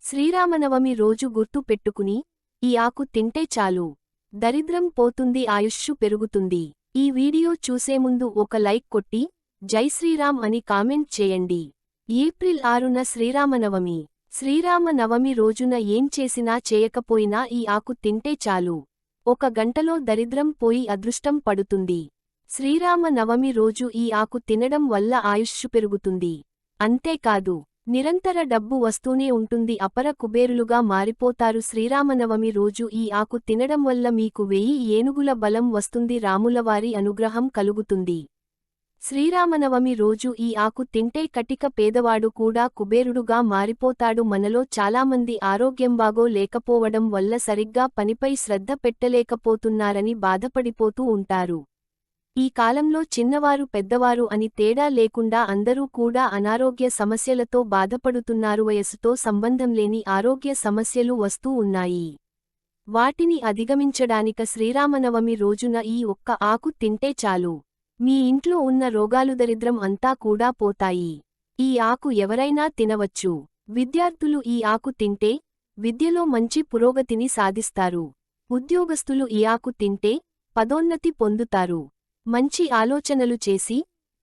శ్రీరామనవమి రోజు గుర్తు పెట్టుకుని ఈ ఆకు తింటే చాలు దరిద్రం పోతుంది, ఆయుష్షు పెరుగుతుంది. ఈ వీడియో చూసే ముందు ఒక లైక్ కొట్టి జై శ్రీరామ్ అని కామెంట్ చేయండి. ఏప్రిల్ 6న శ్రీరామనవమి. శ్రీరామనవమి రోజున ఏం చేసినా చేయకపోయినా ఈ ఆకు తింటే చాలు. 1 గంటలో దరిద్రం పోయి అదృష్టం పడుతుంది. శ్రీరామనవమి రోజు ఈ ఆకు తినడం వల్ల ఆయుష్షు పెరుగుతుంది. అంతేకాదు నిరంతర డబ్బు వస్తూనే ఉంటుంది, అపర కుబేరులుగా మారిపోతారు. శ్రీరామనవమి రోజు ఈ ఆకు తినడం వల్ల మీకు 1000 ఏనుగుల బలం వస్తుంది, రాములవారి అనుగ్రహం కలుగుతుంది. శ్రీరామనవమి రోజు ఈ ఆకు తింటే కటిక పేదవాడు కూడా కుబేరుడుగా మారిపోతాడు. మనలో చాలామంది ఆరోగ్యం బాగో లేకపోవడం వల్ల సరిగ్గా పనిపై శ్రద్ధ పెట్టలేకపోతున్నారని బాధపడిపోతూ ఉంటారు. ఈ కాలంలో చిన్నవారు పెద్దవారు అని తేడా లేకుండా అందరూ కూడా అనారోగ్య సమస్యలతో బాధపడుతున్నారు. వయస్సుతో సంబంధం లేని ఆరోగ్య సమస్యలు వస్తూ ఉన్నాయి. వాటిని అధిగమించడానిక శ్రీరామనవమి రోజున ఈ ఒక్క ఆకు తింటే చాలు. మీ ఇంట్లో ఉన్న రోగాలు దరిద్రం అంతా కూడా పోతాయి. ఈ ఆకు ఎవరైనా తినవచ్చు. విద్యార్థులు ఈ ఆకు తింటే విద్యలో మంచి పురోగతిని సాధిస్తారు. ఉద్యోగస్తులు ఈ ఆకు తింటే పదోన్నతి పొందుతారు. మంచి ఆలోచనలు చేసి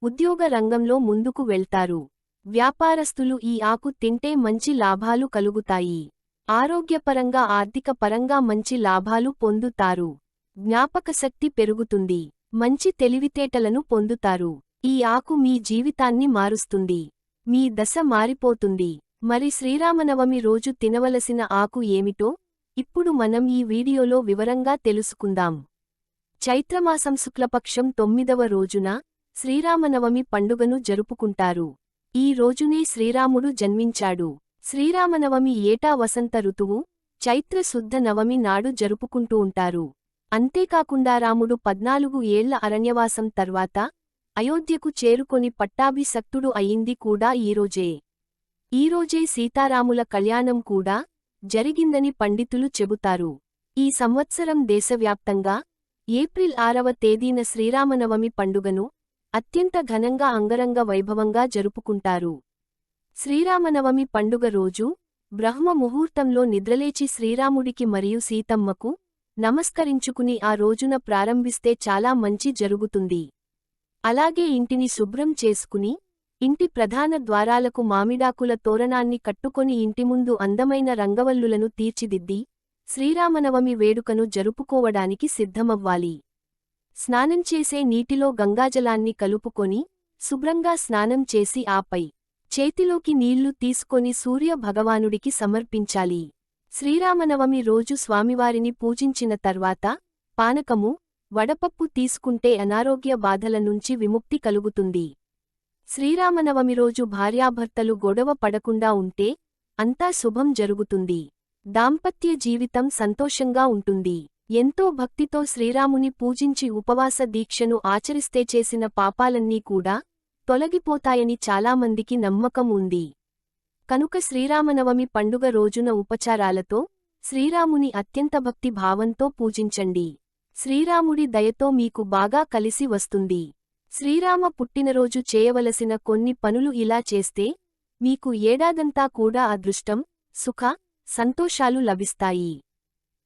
ఉద్యోగ రంగంలో ముందుకు వెళ్తారు. వ్యాపారస్తులు ఈ ఆకు తింటే మంచి లాభాలు కలుగుతాయి. ఆరోగ్యపరంగా ఆర్థిక పరంగా మంచి లాభాలు పొందుతారు. జ్ఞాపకశక్తి పెరుగుతుంది. మంచి తెలివితేటలను పొందుతారు. ఈ ఆకు మీ జీవితాన్ని మారుస్తుంది. మీ దశ మారిపోతుంది. మరి శ్రీరామనవమి రోజు తినవలసిన ఆకు ఏమిటో ఇప్పుడు మనం ఈ వీడియోలో వివరంగా తెలుసుకుందాం. చైత్రమాసం శుక్లపక్షం 9వ రోజున శ్రీరామనవమి పండుగను జరుపుకుంటారు. ఈ రోజునే శ్రీరాముడు జన్మించాడు. శ్రీరామనవమి ఏటా వసంత ఋతువు చైత్ర శుద్ధ నవమి నాడు జరుపుకుంటూ ఉంటారు. అంతేకాకుండా రాముడు 14 ఏళ్ల అరణ్యవాసం తర్వాత అయోధ్యకు చేరుకొని పట్టాభిషిక్తుడు అయింది కూడా ఈరోజే. ఈరోజే సీతారాముల కళ్యాణం కూడా జరిగిందని పండితులు చెబుతారు. ఈ సంవత్సరం దేశవ్యాప్తంగా ఏప్రిల్ 6వ తేదీన శ్రీరామనవమి పండుగను అత్యంత ఘనంగా అంగరంగ వైభవంగా జరుపుకుంటారు. శ్రీరామనవమి పండుగ రోజు బ్రహ్మ ముహూర్తంలో నిద్రలేచి శ్రీరాముడికి మరియు సీతమ్మకు నమస్కరించుకుని ఆ రోజున ప్రారంభిస్తే చాలా మంచి జరుగుతుంది. అలాగే ఇంటిని శుభ్రం చేసుకుని ఇంటి ప్రధాన ద్వారాలకు మామిడాకుల తోరణాన్ని కట్టుకొని ఇంటి ముందు అందమైన రంగవల్లులను తీర్చిదిద్ది శ్రీరామనవమి వేడుకను జరుపుకోవడానికి సిద్ధమవ్వాలి. స్నానం చేసే నీటిలో గంగాజలాన్ని కలుపుకొని శుభ్రంగా స్నానం చేసి ఆపై చేతిలోకి నీళ్లు తీసుకొని సూర్య భగవానుడికి సమర్పించాలి. శ్రీరామనవమి రోజు స్వామివారిని పూజించిన తర్వాత పానకము, వడపప్పు తీసుకుంటే అనారోగ్య బాధల నుంచి విముక్తి కలుగుతుంది. శ్రీరామనవమి రోజు భార్యాభర్తలు గొడవ పడకుండా ఉంటే అంతా శుభం జరుగుతుంది. దాంపత్య జీవితం సంతోషంగా ఉంటుంది. ఎంతో భక్తితో శ్రీరాముని పూజించి ఉపవాస దీక్షను ఆచరిస్తే చేసిన పాపాలన్నీ కూడా తొలగిపోతాయని చాలామందికి నమ్మకం ఉంది. కనుక శ్రీరామనవమి పండుగ రోజున ఉపచారాలతో శ్రీరాముని అత్యంత భక్తి భావంతో పూజించండి. శ్రీరాముడి దయతో మీకు బాగా కలిసి వస్తుంది. శ్రీరామ పుట్టినరోజు చేయవలసిన కొన్ని పనులు ఇలా చేస్తే మీకు ఏడాదంతా కూడా అదృష్టం, సుఖ, సంతోషాలు లభిస్తాయి.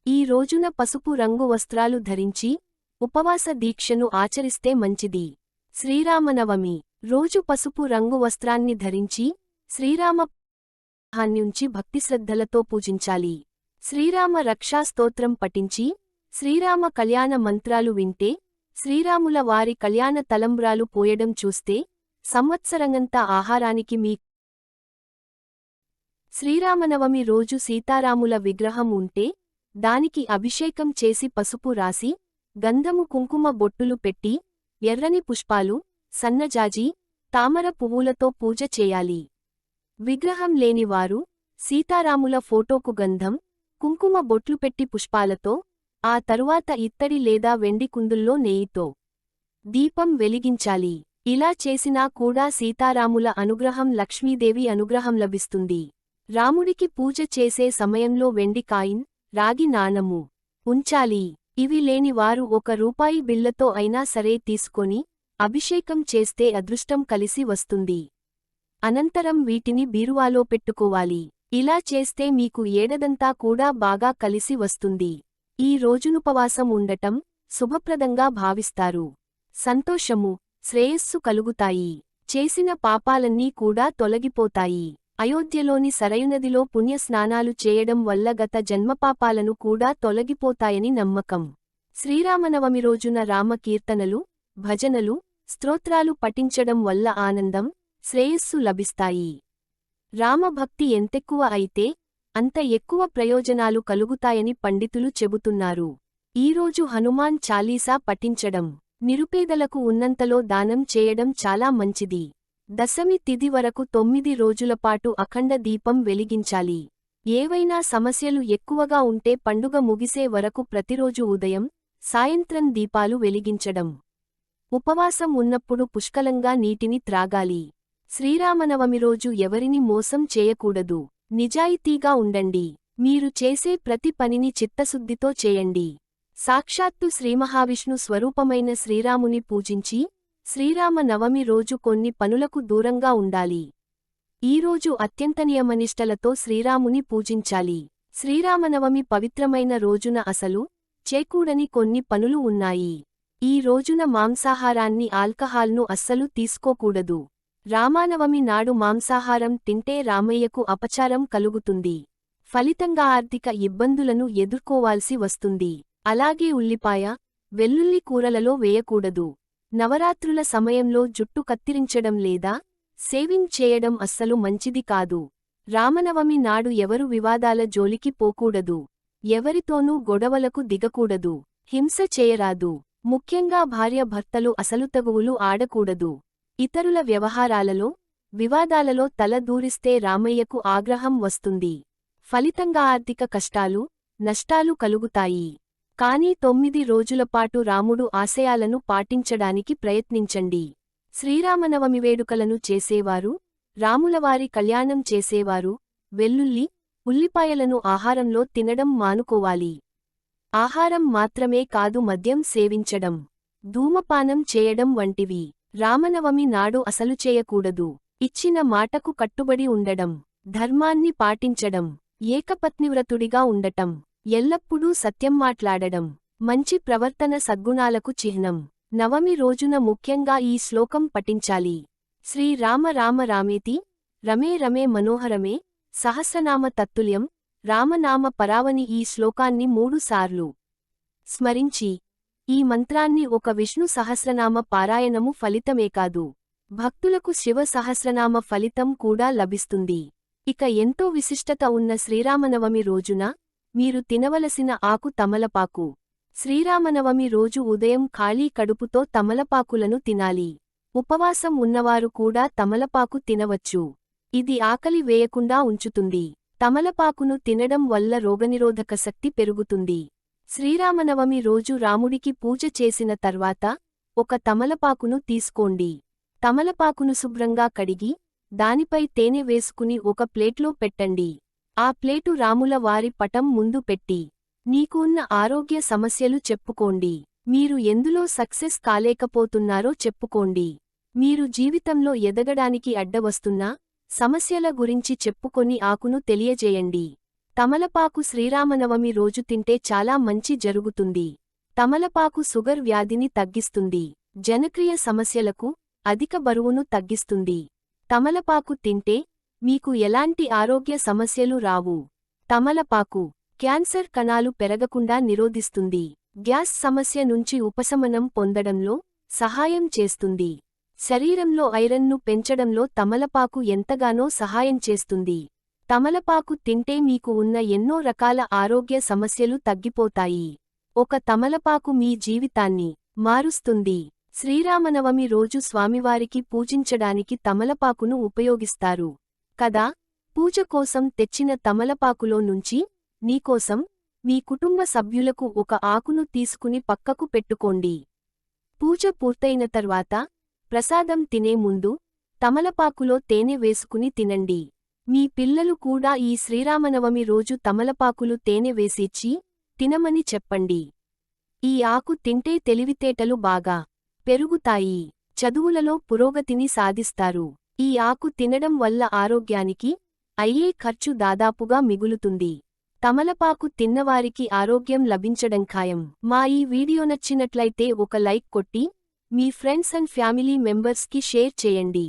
ఈ రోజున పసుపు రంగు వస్త్రాలు ధరించి ఉపవాస దీక్షను ఆచరిస్తే మంచిది. శ్రీరామనవమి రోజు పసుపు రంగు వస్త్రాన్ని ధరించి శ్రీరామనుంచి భక్తిశ్రద్ధలతో పూజించాలి. శ్రీరామ రక్షా స్తోత్రం పఠించి శ్రీరామ కళ్యాణ మంత్రాలు వింటే శ్రీరాముల వారి కళ్యాణ తలంబ్రాలు పోయడం చూస్తే సంవత్సరంగంతా ఆహారానికి మీ శ్రీరామనవమి రోజు సీతారాముల విగ్రహం ఉంటే దానికి అభిషేకం చేసి పసుపు రాసి గంధము కుంకుమ బొట్టులు పెట్టి ఎర్రని పుష్పాలు, సన్నజాజి, తామర పువ్వులతో పూజ చేయాలి. విగ్రహం లేనివారు సీతారాముల ఫోటోకు గంధం, కుంకుమ బొట్లు పెట్టి పుష్పాలతో, ఆ తరువాత ఇత్తడి లేదా వెండి కుందుల్లో నెయ్యితో దీపం వెలిగించాలి. ఇలా చేసినా కూడా సీతారాముల అనుగ్రహం, లక్ష్మీదేవి అనుగ్రహం లభిస్తుంది. రాముడికి పూజ చేసే సమయంలో వెండి కాయిన్, రాగి నాణము ఉంచాలి. ఇవి లేని వారు 1 రూపాయి బిళ్లతో అయినా సరే తీసుకొని అభిషేకం చేస్తే అదృష్టం కలిసి వస్తుంది. అనంతరం వీటిని బీరువాలో పెట్టుకోవాలి. ఇలా చేస్తే మీకు ఏడాదంతా కూడా బాగా కలిసి వస్తుంది. ఈ రోజునుపవాసం ఉండటం శుభప్రదంగా భావిస్తారు. సంతోషము, శ్రేయస్సు కలుగుతాయి. చేసిన పాపాలన్నీ కూడా తొలగిపోతాయి. అయోధ్యలోని సరయునదిలో పుణ్య స్నానాలు చేయడం వల్ల గత జన్మపాపాలను కూడా తొలగిపోతాయని నమ్మకం. శ్రీరామనవమి రోజున రామకీర్తనలు, భజనలు, స్తోత్రాలు పఠించడం వల్ల ఆనందం, శ్రేయస్సు లభిస్తాయి. రామభక్తి ఎంతెక్కువ అయితే అంత ఎక్కువ ప్రయోజనాలు కలుగుతాయని పండితులు చెబుతున్నారు. ఈరోజు హనుమాన్ చాలీసా పఠించడం, నిరుపేదలకు ఉన్నంతలో దానం చేయడం చాలా మంచిది. దశమి తిథి వరకు 9 రోజులపాటు అఖండ దీపం వెలిగించాలి. ఏవైనా సమస్యలు ఎక్కువగా ఉంటే పండుగ ముగిసే వరకు ప్రతిరోజు ఉదయం, సాయంత్రం దీపాలు వెలిగించడం. ఉపవాసం ఉన్నప్పుడు పుష్కలంగా నీటిని త్రాగాలి. శ్రీరామనవమి రోజు ఎవరిని మోసం చేయకూడదు. నిజాయితీగా ఉండండి. మీరు చేసే ప్రతి పనిని చిత్తశుద్ధితో చేయండి. సాక్షాత్తు శ్రీమహావిష్ణు స్వరూపమైన శ్రీరాముని పూజించి, శ్రీరామ నవమి రోజు కొన్ని పనులకు దూరంగా ఉండాలి. ఈరోజు అత్యంత నియమనిష్టలతో శ్రీరాముని పూజించాలి. శ్రీరామనవమి పవిత్రమైన రోజున అసలు చేయకూడని కొన్ని పనులు ఉన్నాయి. ఈ రోజున మాంసాహారాన్ని, ఆల్కహాల్ను అస్సలు తీసుకోకూడదు. రామనవమి నాడు మాంసాహారం తింటే రామయ్యకు అపచారం కలుగుతుంది. ఫలితంగా ఆర్థిక ఇబ్బందులను ఎదుర్కోవాల్సి వస్తుంది. అలాగే ఉల్లిపాయ, వెల్లుల్లి కూరలలో వేయకూడదు. నవరాత్రుల సమయంలో జుట్టు కత్తిరించడం లేదా సేవింగ్ చేయడం అస్సలు మంచిది కాదు. రామనవమి నాడు ఎవరు వివాదాల జోలికి పోకూడదు. ఎవరితోనూ గొడవలకు దిగకూడదు. హింస చేయరాదు. ముఖ్యంగా భార్యాభర్తలు అసలు తగువులు ఆడకూడదు. ఇతరుల వ్యవహారాలలో, వివాదాలలో తల దూరిస్తే రామయ్యకు ఆగ్రహం వస్తుంది. ఫలితంగా ఆర్థిక కష్టాలు, నష్టాలు కలుగుతాయి. కానీ 9 రోజులపాటు రాముడు ఆశయాలను పాటించడానికి ప్రయత్నించండి. శ్రీరామనవమి వేడుకలను చేసేవారు, రాములవారి కళ్యాణం చేసేవారు, వెల్లుల్లి, ఉల్లిపాయలను ఆహారంలో తినడం మానుకోవాలి. ఆహారం మాత్రమే కాదు, మద్యం సేవించడం, ధూమపానం చేయడం వంటివి రామనవమి నాడు అసలు చేయకూడదు. ఇచ్చిన మాటకు కట్టుబడి ఉండడం, ధర్మాన్ని పాటించడం, ఏకపత్నివ్రతుడిగా ఉండటం, ఎల్లప్పుడూ సత్యం మాట్లాడడం, మంచి ప్రవర్తన సద్గుణాలకు చిహ్నం. నవమి రోజున ముఖ్యంగా ఈ శ్లోకం పఠించాలి. శ్రీరామ రామ రామేతి రమే రమే మనోహరమే సహస్రనామ తత్తుల్యం రామనామ పరావని. ఈ శ్లోకాన్ని 3 సార్లు స్మరించి ఈ మంత్రాన్ని ఒక విష్ణు సహస్రనామ పారాయణము ఫలితమే కాదు, భక్తులకు శివ సహస్రనామ ఫలితం కూడా లభిస్తుంది. ఇక ఎంతో విశిష్టత ఉన్న శ్రీరామనవమి రోజున మీరు తినవలసిన ఆకు తమలపాకు. శ్రీరామనవమి రోజు ఉదయం ఖాళీ కడుపుతో తమలపాకులను తినాలి. ఉపవాసం ఉన్నవారు కూడా తమలపాకు తినవచ్చు. ఇది ఆకలి వేయకుండా ఉంచుతుంది. తమలపాకును తినడం వల్ల రోగనిరోధక శక్తి పెరుగుతుంది. శ్రీరామనవమి రోజు రాముడికి పూజ చేసిన తర్వాత ఒక తమలపాకును తీసుకోండి. తమలపాకును శుభ్రంగా కడిగి దానిపై తేనె వేసుకుని ఒక ప్లేట్లో పెట్టండి. ఆ ప్లేటు రాముల వారి పటం ముందు పెట్టి నీకు ఉన్న ఆరోగ్య సమస్యలు చెప్పుకోండి. మీరు ఎందులో సక్సెస్ కాలేకపోతున్నారో చెప్పుకోండి. మీరు జీవితంలో ఎదగడానికి అడ్డవస్తున్న సమస్యల గురించి చెప్పుకొని ఆకును తెలియజేయండి. తమలపాకు శ్రీరామనవమి రోజు తింటే చాలా మంచి జరుగుతుంది. తమలపాకు షుగర్ వ్యాధిని తగ్గిస్తుంది. జనక్రియ సమస్యలకు, అధిక బరువును తగ్గిస్తుంది. తమలపాకు తింటే మీకు ఎలాంటి ఆరోగ్య సమస్యలు రావు. తమలపాకు క్యాన్సర్ కణాలు పెరగకుండా నిరోధిస్తుంది. గ్యాస్ సమస్య నుంచి ఉపశమనం పొందడంలో సహాయం చేస్తుంది. శరీరంలో ఐరన్ను పెంచడంలో తమలపాకు ఎంతగానో సహాయం చేస్తుంది. తమలపాకు తింటే మీకు ఉన్న ఎన్నో రకాల ఆరోగ్య సమస్యలు తగ్గిపోతాయి. ఒక తమలపాకు మీ జీవితాన్ని మారుస్తుంది. శ్రీరామనవమి రోజు స్వామివారికి పూజించడానికి తమలపాకును ఉపయోగిస్తారు కదా. పూజ కోసం తెచ్చిన తమలపాకులో నుంచి నీకోసం, మీ కుటుంబ సభ్యులకు ఒక ఆకును తీసుకుని పక్కకు పెట్టుకోండి. పూజ పూర్తయిన తర్వాత ప్రసాదం తినే ముందు తమలపాకులో తేనె వేసుకుని తినండి. మీ పిల్లలు కూడా ఈ శ్రీరామనవమి రోజు తమలపాకులు తేనె వేసిచ్చి తినమని చెప్పండి. ఈ ఆకు తింటే తెలివితేటలు బాగా పెరుగుతాయి. చదువులలో పురోగతిని సాధిస్తారు. ఈ ఆకు తినడం వల్ల ఆరోగ్యానికి, అయ్యే ఖర్చు దాదాపుగా మిగులుతుంది. తమలపాకు తిన్నవారికి ఆరోగ్యం లభించడం ఖాయం. మా ఈ వీడియో నచ్చినట్లయితే ఒక లైక్ కొట్టి మీ ఫ్రెండ్స్ అండ్ ఫ్యామిలీ మెంబర్స్కి షేర్ చేయండి.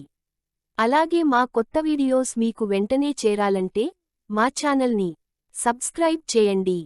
అలాగే మా కొత్త వీడియోస్ మీకు వెంటనే చేరాలంటే మా ఛానల్ని సబ్స్క్రైబ్ చేయండి.